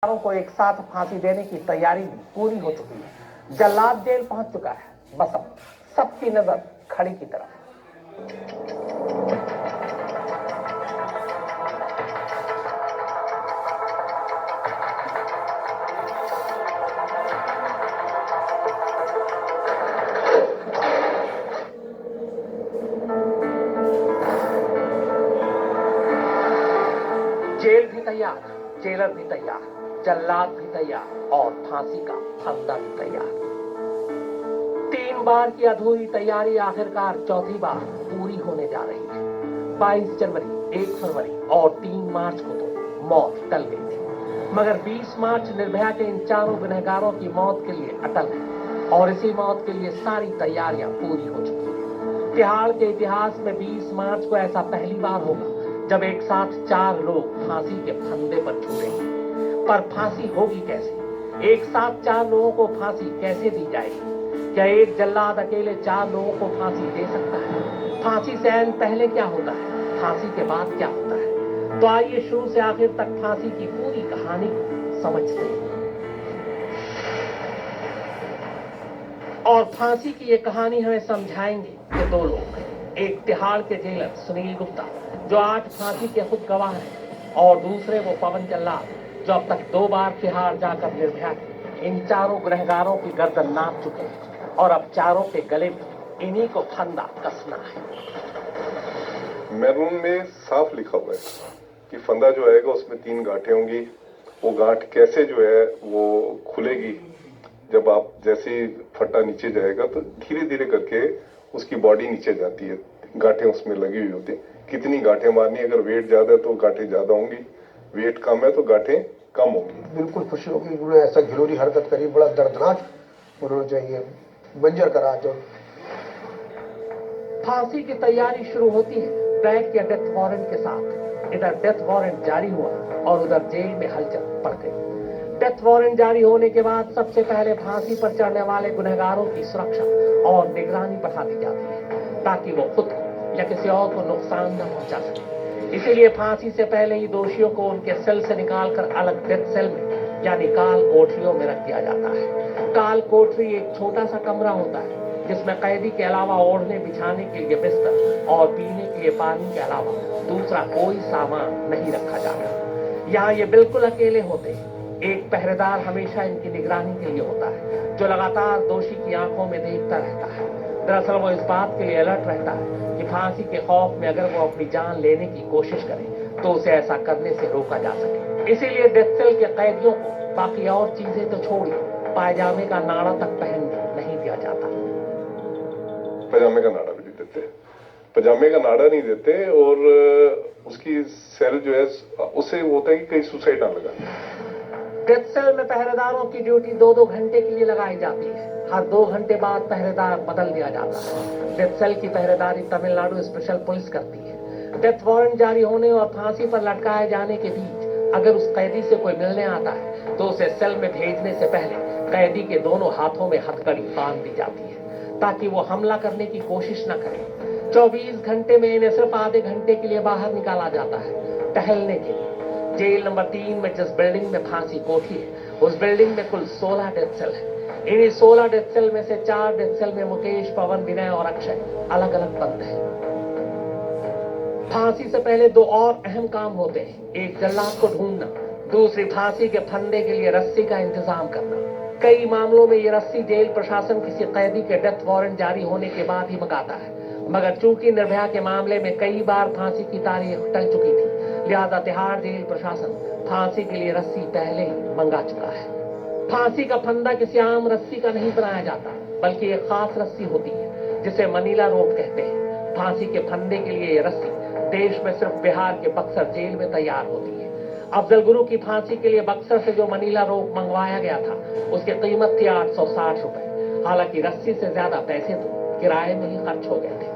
को एक साथ फांसी देने की तैयारी भी पूरी हो चुकी है। जल्लाद जेल पहुंच चुका है। बस अब सबकी नजर खड़ी की तरफ। जेल भी तैयार, जेलर भी तैयार, जल्लाद भी तैयार और फांसी का फंदा भी तैयार। 3 बार की अधूरी तैयारी आखिरकार चौथी बार पूरी होने जा रही है। 22 जनवरी, 1 फरवरी और 3 मार्च को तो मौत टल गई थी, मगर 20 मार्च निर्भया के इन चारों गुनहगारों की मौत के लिए अटल है और इसी मौत के लिए सारी तैयारियां पूरी हो चुकी है। तिहाड़ के इतिहास में 20 मार्च को ऐसा पहली बार होगा जब एक साथ 4 लोग फांसी के फंदे पर झूलेंगे। पर फांसी होगी कैसे? एक साथ 4 लोगों को फांसी कैसे दी जाएगी? क्या एक जल्लाद अकेले 4 लोगों को फांसी दे सकता है? फांसी से ऐन पहले क्या होता है? फांसी के बाद क्या होता है? तो आइए शुरू से आखिर तक फांसी की पूरी कहानी को समझते हैं। और फांसी की ये कहानी हमें समझाएंगे कि 2 लोग, एक तिहाड़ के जेलर सुनील गुप्ता जो 8 फांसी के खुद गवाह हैं, और दूसरे वो पवन जल्लाद जो अब तक 2 बार तिहाड़ जाकर निर्भया के इन चारों गुनहगारों की गर्दन नाप चुके हैं और अब चारों के गले में इन्हीं को फंदा कसना है। मैरून में साफ लिखा हुआ है कि फंदा जो आएगा उसमें 3 गांठें होंगी। वो गांठ कैसे जो है वो खुलेगी, जब आप जैसे ही फट्टा नीचे जाएगा तो धीरे धीरे करके उसकी बॉडी नीचे जाती है, गांठें उसमें लगी हुई होती है। कितनी गांठें मारनी, अगर वेट ज्यादा है तो गांठें ज्यादा होंगी, वेट कम है तो गांठें कम होंगी। बिल्कुल खुशी होगी। उन्होंने ऐसा घिनौनी हरकत करी, बड़ा दर्दनाक उन्होंने जो ये बंजर करा। जो फांसी की तैयारी शुरू होती है ब्लैक या डेथ वारंट के साथ। इधर डेथ वारंट जारी हुआ और उधर जेल में हलचल पड़ गई। डेथ वारंट जारी होने के बाद सबसे पहले फांसी पर चढ़ने वाले गुनहगारों की सुरक्षा और निगरानी बढ़ा दी जाती है ताकि वो खुद को या किसी और को नुकसान न पहुंचा सके। इसीलिए फांसी से पहले ही दोषियों को उनके सेल से निकालकर अलग डेथ सेल में यानी काल कोठरियों में रख दिया जाता है। काल कोठरी एक छोटा सा कमरा होता है जिसमें कैदी के अलावा ओढ़ने बिछाने के लिए बिस्तर और पीने के लिए पानी के अलावा दूसरा कोई सामान नहीं रखा जाता। यहाँ ये बिल्कुल अकेले होते हैं। एक पहरेदार हमेशा इनकी निगरानी के लिए होता है जो लगातार दोषी की आंखों में देखता रहता है। दरअसल वो इस बात के लिए अलर्ट रहता है कि फांसी के खौफ में अगर वो अपनी जान लेने की कोशिश करे तो उसे ऐसा करने से रोका जा सके। इसीलिए डेथ सेल के कैदियों को बाकी और चीजें तो छोड़िए, पायजामे का नाड़ा तक पहनने नहीं दिया जाता। पजामे का नाड़ा भी नहीं देते, पजामे का नाड़ा नहीं देते। और उसकी सेल जो है उससे होता है कि कहीं सुसाइड ना लगा। डेथ सेल में पहरेदारों की ड्यूटी 2-2 घंटे के लिए लगाई जाती है। हर 2 घंटे बाद पहरेदार बदल दिया जाता है। डेथ सेल की पहरेदारी तमिलनाडु स्पेशल पुलिस करती है। डेथ वारंट जारी होने और फांसी पर लटकाए जाने के बीच अगर उस कैदी से कोई मिलने आता है तो उसे सेल में भेजने से पहले कैदी के दोनों हाथों में हथकड़ी बांध दी जाती है ताकि वो हमला करने की कोशिश न करे। 24 घंटे में इन्हें सिर्फ आधे घंटे के लिए बाहर निकाला जाता है टहलने के लिए। जेल नंबर 3 में जिस बिल्डिंग में फांसी कोठी है उस बिल्डिंग में कुल 16 डेथ सेल है। इन्हीं 16 डेथ सेल में से 4 डेथ सेल में मुकेश, पवन, विनय और अक्षय अलग अलग बंद हैं। फांसी से पहले 2 और अहम काम होते हैं, एक जल्लाद को ढूंढना, दूसरी फांसी के फंदे के लिए रस्सी का इंतजाम करना। कई मामलों में ये रस्सी जेल प्रशासन किसी कैदी के डेथ वारंट जारी होने के बाद ही मंगाता है, मगर चूंकि निर्भया के मामले में कई बार फांसी की तारीख टल चुकी थी लिहाजा तिहाड़ जेल प्रशासन फांसी के लिए रस्सी पहले ही मंगा चुका है। फांसी का फंदा किसी आम रस्सी का नहीं बनाया जाता बल्कि एक खास रस्सी होती है जिसे मनीला रोप कहते हैं। फांसी के फंदे के लिए ये रस्सी देश में सिर्फ बिहार के बक्सर जेल में तैयार होती है। अफजल गुरु की फांसी के लिए बक्सर से जो मनीला रोप मंगवाया गया था उसकी कीमत थी 860 रुपए। हालांकि रस्सी से ज्यादा पैसे तो किराए में ही खर्च हो गए थे।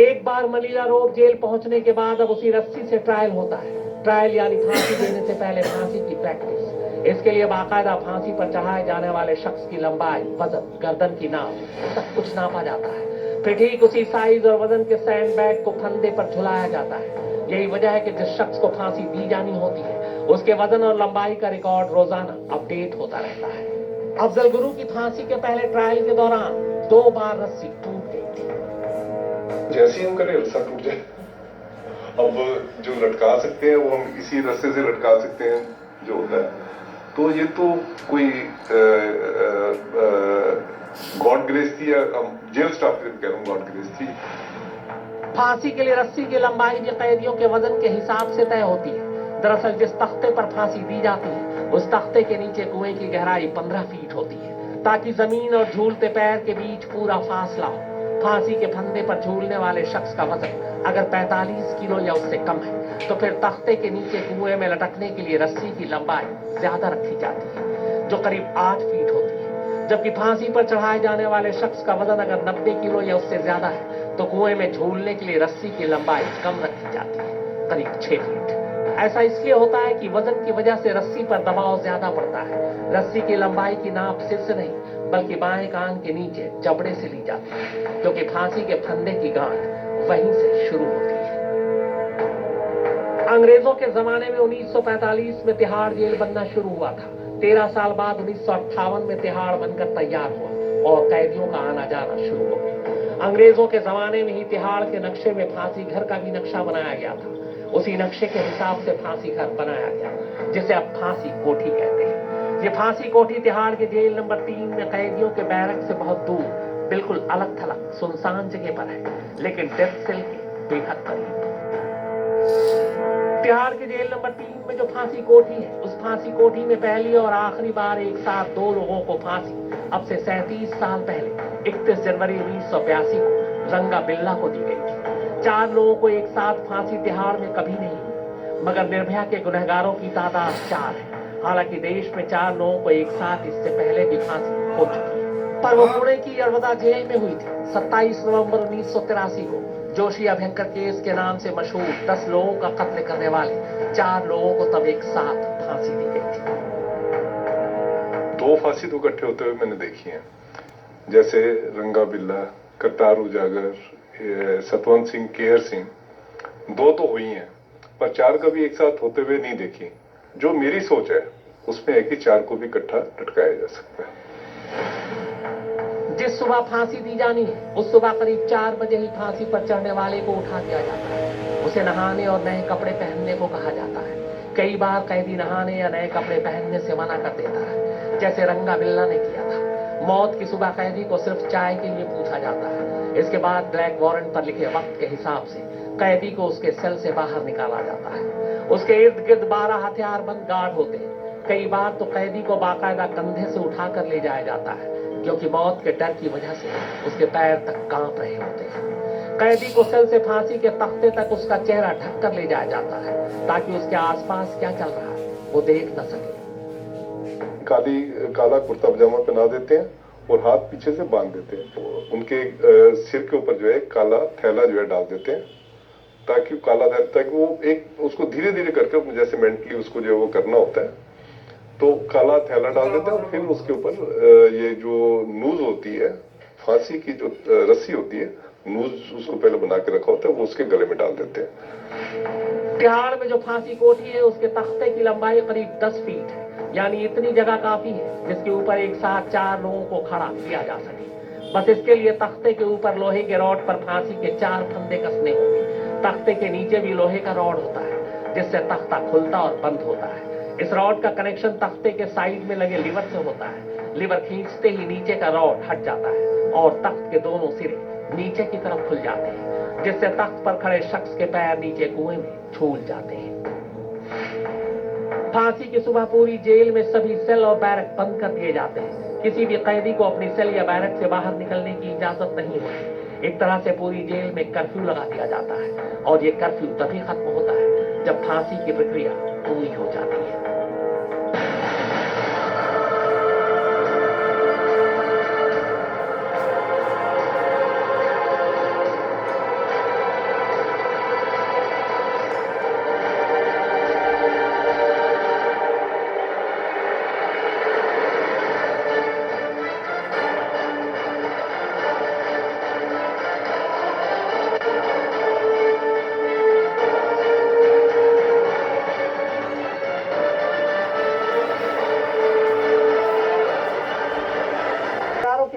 एक बार मनीला रोप जेल पहुंचने के बाद अब उसी रस्सी से ट्रायल होता है। ट्रायल यानी फांसी देने से पहले फांसी की प्रैक्टिस। इसके लिए बाकायदा फांसी पर चढ़ाए जाने वाले शख्स की लंबाई, वजन, गर्दन की नाप सब कुछ नापा जाता है। फिर ठीक उसी साइज और वजन के सैंड बैग को फंदे पर झुलाया जाता है। यही वजह है कि जिस शख्स को फांसी दी जानी होती है उसके वजन और लंबाई का रिकॉर्ड रोजाना अपडेट होता रहता है। अफजल गुरु की फांसी के पहले ट्रायल के दौरान 2 बार रस्सी टूट गई थी। जैसे ही हम करें रस्सा टूट जाए। अब जो लटका सकते हैं वो हम इसी रस्से से लटका सकते हैं जो होता है। तो ये तो कोई गॉड ग्रेस थी, या जेल स्टाफ कह रहा हूँ, गॉड ग्रेस थी। फांसी के लिए रस्सी की लंबाई भी कैदियों के वजन के हिसाब से तय होती है। दरअसल जिस तख्ते पर फांसी दी जाती है उस तख्ते के नीचे कुएं की गहराई 15 फीट होती है, ताकि जमीन और झूलते पैर के बीच पूरा फासला हो। फांसी के फंदे पर झूलने वाले शख्स का वजन अगर 45 किलो या उससे कम है तो फिर तख्ते के नीचे कुएं में लटकने के लिए रस्सी की लंबाई ज्यादा रखी जाती है, जो करीब 8 फीट होती है। जबकि फांसी पर चढ़ाए जाने वाले शख्स का वजन अगर 90 किलो या उससे ज्यादा है तो कुएं में झूलने के लिए रस्सी की लंबाई कम रखी जाती है, करीब 6 फीट। ऐसा इसलिए होता है कि वजन की वजह से रस्सी पर दबाव ज्यादा पड़ता है। रस्सी की लंबाई की नाप सिर से नहीं बल्कि बाएं कान के नीचे जबड़े से ली जाती है, क्योंकि फांसी के फंदे की गांठ वहीं से शुरू होती है। अंग्रेजों के जमाने में 1945 में तिहाड़ जेल बनना शुरू हुआ था। 13 साल बाद 1958 में तिहाड़ बनकर तैयार हुआ और कैदियों का आना जाना शुरू हो गया। अंग्रेजों के जमाने में ही तिहाड़ के नक्शे में फांसी घर का भी नक्शा बनाया गया था। उसी नक्शे के हिसाब से फांसी घर बनाया गया, जिसे अब फांसी कोठी कहते हैं। ये फांसी कोठी तिहाड़ के जेल नंबर 3 में कैदियों के बैरक से बहुत दूर, बिल्कुल अलग थलग सुनसान जगह पर है, लेकिन डेथ सेल के बेहद करीब। तिहाड़ के जेल नंबर 3 में जो फांसी कोठी है, उस फांसी कोठी में पहली और आखिरी बार एक साथ 2 लोगों को फांसी अब से 37 साल पहले 31 जनवरी 1982 को रंगा बिल्ला को दी गई थी। 4 लोगों को एक साथ फांसी तिहाड़ में कभी नहीं हुई, मगर निर्भया के गुनहगारों की तादाद 4 है। हालांकि देश में 4 लोगों को एक साथ इससे पहले भी फांसी हो चुकी है, पर वो पुणे की यरवदा जेल में हुई थी। 27 नवंबर 1983 को जोशी अभ्यंकर केस के नाम से मशहूर 10 लोगों का कत्ल करने वाले 4 लोगों को तब एक साथ फांसी दी गई थी। 2 फांसी तो इकट्ठे होते हुए मैंने देखी हैं, जैसे रंगा बिल्ला, करतार उजागर, सतवंत सिंह, केहर सिंह। 2 तो हुई हैं, पर 4 कभी एक साथ होते हुए नहीं देखी। जो मेरी सोच है उसमें है कि 4 को भी इकट्ठा लटकाया जा सकता है। जिस सुबह फांसी दी जानी है उस सुबह करीब 4 बजे ही फांसी पर चढ़ने वाले को उठा दिया जाता है। उसे नहाने और नए कपड़े पहनने को कहा जाता है। कई बार कैदी नहाने या नए कपड़े पहनने से मना कर देता है, जैसे रंगा बिल्ला ने किया था। मौत की सुबह कैदी को सिर्फ चाय के लिए पूछा जाता है। इसके बाद ब्लैक वारंट पर लिखे वक्त के हिसाब से कैदी को उसके सेल से बाहर निकाला जाता है। उसके इर्द गिर्द 12 हथियारबंद गार्ड होते हैं। कई बार तो कैदी को बाकायदा कंधे से उठाकर ले जाया जाता है, क्योंकि मौत के डर की वजह से उसके पैर तक कांप रहे होते हैं। कैदी को सेल से फांसी के तख्ते तक उसका चेहरा ढककर ले जाया जाता है, ताकि उसके आसपास क्या चल रहा है वो देख न सके। काला कुर्ता पजामा पहना देते हैं और हाथ पीछे से बांध देते हैं। उनके सिर के ऊपर जो है काला थैला जो है डाल देते हैं, ताकि वो एक उसको धीरे धीरे करके, जैसे मेंटली उसको जो वो करना होता है, तो काला थैला डाल देते हैं। और फिर उसके ऊपर ये जो नूज होती है, फांसी की जो रस्सी होती है, नूज उसको पहले बना के रखा होता है, वो उसके गले में डाल देते हैं। तिहाड़ में जो फांसी कोठी है उसके तख्ते की लंबाई करीब 10 फीट है, यानी इतनी जगह काफी है जिसके ऊपर एक साथ 4 लोगों को खड़ा किया जा सके। बस इसके लिए तख्ते के ऊपर लोहे के रॉड पर फांसी के 4 फंदे कसने होंगे। तख्ते के नीचे भी लोहे का रॉड होता है, जिससे तख्ता खुलता और बंद होता है। इस रॉड का कनेक्शन तख्ते के साइड में लगे लीवर से होता है। लीवर खींचते ही नीचे का रॉड हट जाता है और तख्त के दोनों सिरे नीचे की तरफ खुल जाते हैं, जिससे तख्त पर खड़े शख्स के पैर नीचे कुएं में झूल जाते हैं। फांसी की सुबह पूरी जेल में सभी सेल और बैरक बंद कर दिए जाते हैं। किसी भी कैदी को अपनी सेल या बैरक से बाहर निकलने की इजाजत नहीं होती। एक तरह से पूरी जेल में कर्फ्यू लगा दिया जाता है, और ये कर्फ्यू तभी खत्म होता है जब फांसी की प्रक्रिया पूरी हो जाती है।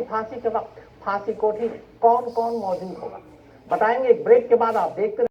की फांसी के वक्त फांसी कोठी में कौन कौन मौजूद होगा बताएंगे एक ब्रेक के बाद। आप देखते